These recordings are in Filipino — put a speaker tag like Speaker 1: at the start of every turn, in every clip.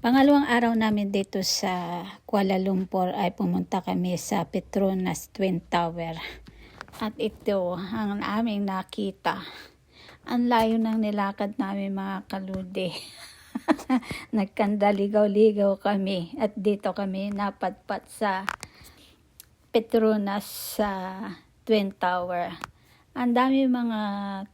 Speaker 1: Pangalawang araw namin dito sa Kuala Lumpur ay pumunta kami sa Petronas Twin Tower. At ito ang aming nakita. Ang layo ng nilakad namin mga kalude. Nagkandaligaw-ligaw kami at dito kami napadpat sa Petronas sa Twin Tower. Ang dami mga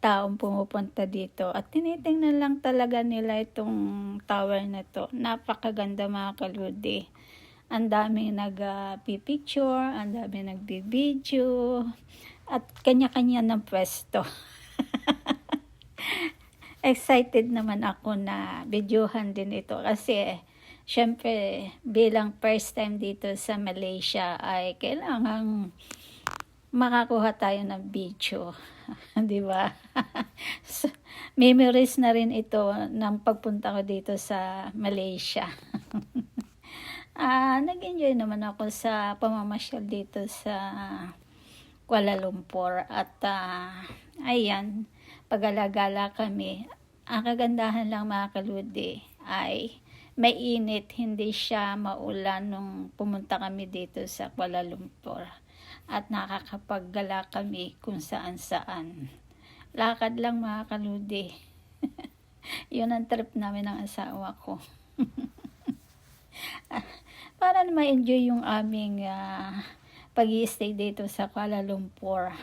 Speaker 1: taong pumupunta dito at tinitingnan lang talaga nila itong tower na to. Napakaganda mga kaludi. Ang dami nagpipicture, ang dami nagbibideo at kanya-kanya ng pwesto. Excited naman ako na videohan din ito kasi syempre bilang first time dito sa Malaysia ay kailangang makakuha tayo ng video. Di ba? So, memories na rin ito ng pagpunta ko dito sa Malaysia. Nag-enjoy naman ako sa pamamasyal dito sa Kuala Lumpur at ayan, pag-alagala kami. Ang kagandahan lang mga kaludi ay may init, hindi siya maulan nung pumunta kami dito sa Kuala Lumpur. At nakakapaggala kami kung saan-saan. Lakad lang mga kaludi. Yun ang trip namin ng asawa ko. Para na ma-enjoy yung aming pag-i-stay dito sa Kuala Lumpur.